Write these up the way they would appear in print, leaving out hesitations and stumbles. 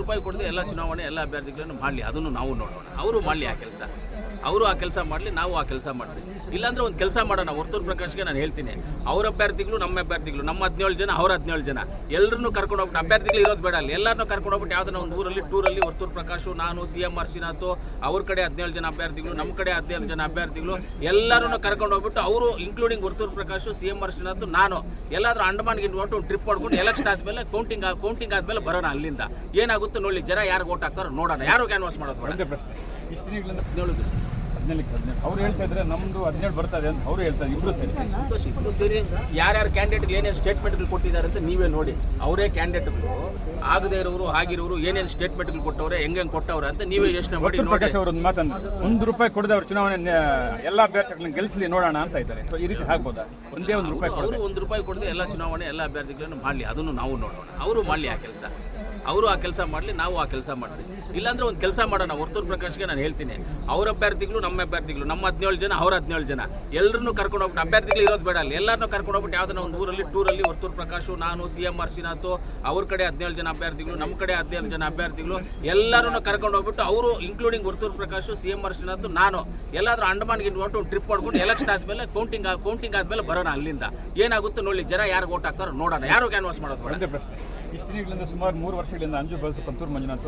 ರೂಪಾಯಿ ಕೊಡದೆ ಎಲ್ಲ ಚುನಾವಣೆ ಎಲ್ಲ ಅಭ್ಯರ್ಥಿಗಳನ್ನು ಮಾಡಲಿ, ಅದನ್ನು ನಾವು ನೋಡೋಣ. ಅವರು ಮಾಡಲಿ ಆ ಕೆಲಸ, ಅವರು ಆ ಕೆಲಸ ಮಾಡಲಿ, ನಾವು ಆ ಕೆಲಸ ಮಾಡ್ತೀವಿ. ಇಲ್ಲಾಂದ್ರೆ ಒಂದು ಕೆಲಸ ಮಾಡೋಣ. ವರ್ತೂರು ಪ್ರಕಾಶ್ಗೆ ನಾನು ಹೇಳ್ತೀನಿ, ಅವ್ರ ಅಭ್ಯರ್ಥಿಗಳು ನಮ್ಮ ಅಭ್ಯರ್ಥಿಗಳು, ನಮ್ಮ 17 ಜನ ಅವ್ರ 17 ಜನ, ಎಲ್ಲರನ್ನೂ ಕರ್ಕೊಂಡು ಹೋಗ್ಬಿಟ್ಟು, ಅಭ್ಯರ್ಥಿಗಳು ಇರೋದು ಬೇಡ ಅಲ್ಲಿ, ಎಲ್ಲರನ್ನೂ ಕರ್ಕೊಂಡು ಹೋಗ್ಬಿಟ್ಟು ಯಾವ್ದನ್ನ ಒಂದು ಊರಲ್ಲಿ ಟೂರಲ್ಲಿ ವರ್ತೂರು ಪ್ರಕಾಶ್, ನಾನು, CMR ಶ್ರೀನಾಥ್, ಅವ್ರ ಕಡೆ 17 ಜನ ಅಭ್ಯರ್ಥಿಗಳು, ನಮ್ಮ ಕಡೆ 17 ಜನ ಅಭ್ಯರ್ಥಿಗಳು, ಎಲ್ಲರನ್ನೂ ಕರ್ಕೊಂಡು ಹೋಗ್ಬಿಟ್ಟು ಅವರು ಇನ್ಕ್ಲೂಡಿಂಗ್ ವರ್ತೂರು ಪ್ರಕಾಶ್, CMR ಶ್ರೀನಾಥ್, ನಾನು ಎಲ್ಲಾದ್ರೂ ಅಂಡಮಾನ್ಗೆ ಒಂದು ಟ್ರಿಪ್ ಮಾಡ್ಕೊಂಡು ಎಲೆಕ್ಷನ್ ಆದಮೇಲೆ ಕೌಂಟಿಂಗ್ ಆದಮೇಲೆ ಬರೋಣ. ಅಲ್ಲಿಂದ ಏನಾಗುತ್ತೋ ನೋಡಿ, ಜನ ಯಾರು ಓಟ್ ಹಾಕ್ತಾರೋ ನೋಡೋಣ. ಯಾರು ಕ್ಯಾನ್ವಾಸ್ ಮಾಡೋದು ಬೇಡ. ಪ್ರಶ್ನೆ ಇಷ್ಟು ದಿನಗಳಿಂದ 17 ಅವ್ರು ಹೇಳ್ತಾ ಇದ್ರೆ ನಮ್ದು 17 ಬರ್ತದೆ ಅಂತ ಅವ್ರು ಹೇಳ್ತಾರೆ. ಇಬ್ರು ಸೇರಿ ಯಾರ್ಯಾರು ಕ್ಯಾಂಡಿಡೇಟ್ಗಳು ಏನೇನು ಸ್ಟೇಟ್ಮೆಂಟ್ಗಳು ಕೊಟ್ಟಿದ್ದಾರೆ ಅಂತ ನೀವೇ ನೋಡಿ. ಅವರೇ ಕ್ಯಾಂಡಿಡೇಟ್ಗಳು ಆಗದೇ ಇರೋರು ಆಗಿರೋರು ಏನೇನು ಸ್ಟೇಟ್ಮೆಂಟ್ಗಳು ಕೊಟ್ಟವ್ರೆ, ಹೆಂಗೆ ಕೊಟ್ಟವ್ರೆ ಅಂತ ನೀವೇ ಯೋಚನೆ ಮಾಡಿ. ಪ್ರಕಾಶ್ ಅವರು ಮಾತಂದ್ರೆ ₹1 ಕೊಡದೆ ಅವ್ರ ಚುನಾವಣೆ ಎಲ್ಲ ಅಭ್ಯರ್ಥಿಗಳನ್ನ ಗೆಲ್ಲಿಸಲಿ ನೋಡೋಣ ಅಂತ ಇದ್ದಾರೆ. ಸೊ ಈ ರೀತಿ ಆಗ್ಬೋದಾ? ಒಂದೇ ₹1 ಅವರು ₹1 ಕೊಡದೆ ಎಲ್ಲ ಚುನಾವಣೆ ಎಲ್ಲ ಅಭ್ಯರ್ಥಿಗಳನ್ನು ಮಾಡಲಿ, ಅದನ್ನು ನಾವು ನೋಡೋಣ. ಅವರು ಮಾಡಲಿ ಆ ಕೆಲಸ, ಅವರು ಆ ಕೆಲಸ ಮಾಡಲಿ, ನಾವು ಆ ಕೆಲಸ ಮಾಡ್ತೀವಿ. ಇಲ್ಲಾಂದ್ರೆ ಒಂದು ಕೆಲಸ ಮಾಡೋಣ. ವರ್ತೂರು ಪ್ರಕಾಶ್ಗೆ ನಾನು ಹೇಳ್ತೀನಿ, ಅವ್ರ ಅಭ್ಯರ್ಥಿಗಳು ನಮ್ಮ ಅಭ್ಯರ್ಥಿಗಳು, ನಮ್ಮ 17 ಜನ ಅವ್ರ 17 ಜನ, ಎಲ್ಲರನ್ನೂ ಕರ್ಕೊಂಡು ಹೋಗ್ಬಿಟ್ಟು, ಅಭ್ಯರ್ಥಿಗಳು ಇರೋದು ಬೇಡ ಅಲ್ಲಿ, ಎಲ್ಲರನ್ನೂ ಕರ್ಕೊಂಡು ಹೋಗ್ಬಿಟ್ಟು ಯಾವ್ದನ್ನ ಒಂದು ಊರಲ್ಲಿ ಟೂರಲ್ಲಿ ವರ್ತೂರು ಪ್ರಕಾಶ್, ನಾನು, CMR ಶ್ರೀನಾಥ್, ಅವ್ರ ಕಡೆ 17 ಜನ ಅಭ್ಯರ್ಥಿಗಳು, ನಮ್ಮ ಕಡೆ 17 ಜನ ಅಭ್ಯರ್ಥಿಗಳು, ಎಲ್ಲರನ್ನೂ ಕರ್ಕೊಂಡು ಹೋಗ್ಬಿಟ್ಟು ಅವರು ಇನ್ಕ್ಲೂಡಿಂಗ್ ವರ್ತೂರು ಪ್ರಕಾಶ್, CMR ಶ್ರೀನಾಥ್, ನಾನು ಎಲ್ಲಾದ್ರೂ ಅಂಡಮಾನ್ಗೆ ಒಂದು ಟ್ರಿಪ್ ಮಾಡ್ಕೊಂಡು ಎಲೆಕ್ಷನ್ ಆದಮೇಲೆ ಕೌಂಟಿಂಗ್ ಆದಮೇಲೆ ಬರೋಣ. ಅಲ್ಲಿಂದ ಏನಾಗುತ್ತೋ ನೋಡಿ, ಜನ ಯಾರು ಓಟ್ ಹಾಕ್ತಾರೋ ನೋಡೋಣ. ಯಾರು ಕ್ಯಾನ್ವಾಸ್ ಮಾಡೋದು ಬೇಡ. ಪ್ರಶ್ನೆ ಇಷ್ಟು ದಿನಗಳಿಂದ ಸುಮಾರು 3 ವರ್ಷಗಳಿಂದ ಅಂಜು ಬಸ್ ಪಂತೂರು ಮಂಜುನಾಥ್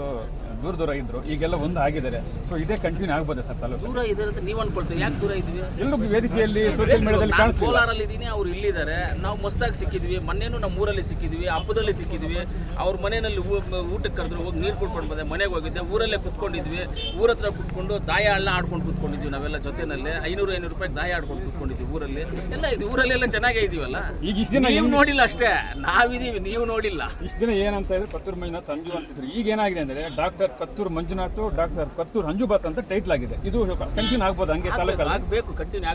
ದೂರ ಇದ್ರು, ಈಗೆಲ್ಲ ಒಂದು ಆಗಿದ್ದಾರೆ. ಸೊ ಇದೇ ಕಂಟಿನ್ಯೂ ಆಗ್ಬೋದೆ ಸರ್? ತಾಲೂಕು ದೂರ ಇದೆ ಅಂತ ನೀವು ಅನ್ಕೊಳ್ತೀವಿ. ಯಾಕೆ ದೂರ ಇದೀವಿ? ಎಲ್ಲೂ ವೇದಿಕೆಯಲ್ಲಿ ಸೋಷಿಯಲ್ ಮೀಡಿಯಾದಲ್ಲಿ ಕಾಣಿಸ್ತಿಲ್ಲ. ಕೋಲಾರಲ್ಲಿ ಇದ್ದೀನಿ, ಅವ್ರು ಇಲ್ಲಿದ್ದಾರೆ. ನಾವು ಮಸ್ತಾಗಿ ಸಿಕ್ಕಿದ್ವಿ, ಮೊನ್ನೇನು ನಮ್ಮ ಊರಲ್ಲಿ ಸಿಕ್ಕಿದ್ವಿ, ಹಬ್ಬದಲ್ಲಿ ಸಿಕ್ಕಿದ್ವಿ. ಅವ್ರ ಮನೆಯಲ್ಲಿ ಊಟಕ್ಕೆ ಕರೆದ್ರು, ಹೋಗಿ ನೀರು ಕುಡ್ಕೊಂಡು ಬಂದೆ, ಮನೆಗೆ ಹೋಗಿದ್ದೆ, ಊರಲ್ಲೇ ಕುತ್ಕೊಂಡಿದ್ವಿ. ಊರ ಹತ್ರ ಕುತ್ಕೊಂಡು ದಾಯ ಎಲ್ಲ ಆಡ್ಕೊಂಡು ಕುತ್ಕೊಂಡಿದ್ವಿ ನಾವೆಲ್ಲ ಜೊತೆನಲ್ಲೇ. ₹500 ದಾಯ ಆಡ್ಕೊಂಡು ಕುತ್ಕೊಂಡಿದ್ವಿ ಊರಲ್ಲಿ ಎಲ್ಲ. ಇದು ಊರಲ್ಲೆಲ್ಲ ಚೆನ್ನಾಗೇ ಇದೀವಲ್ಲ. ಈಗ ಇಷ್ಟು ದಿನ ನೀವು ನೋಡಿಲ್ಲ ಅಷ್ಟೇ, ನಾವಿದೀವಿ, ನೀವು ನೋಡಿಲ್ಲ. ಇಷ್ಟು ದಿನ ಏನಂತ ಇದ್ರೆ ಪತ್ತೂರು ಮಂಜುನಾಥ್ ಅಂಜು ಅಂತಿದ್ರು. ಈಗ ಏನಾಗಿದೆ ಅಂದ್ರೆ ಡಾಕ್ಟರ್ ಪತ್ತೂರು ಮಂಜುನಾಥ್, ಡಾಕ್ಟರ್ ಪತ್ತೂರು ಅಂಜುಬಾತ್ ಅಂತ ಟೈಟ್ಲ್ ಆಗಿದೆ. ಇದು ಕಂಟಿನ್ಯೂ ಆಗ್ಬೋದು ಹಂಗೆ ತಾಲೂಕಲ್ಲಿ? ಆಗಬೇಕು, ಕಂಟಿನ್ಯೂ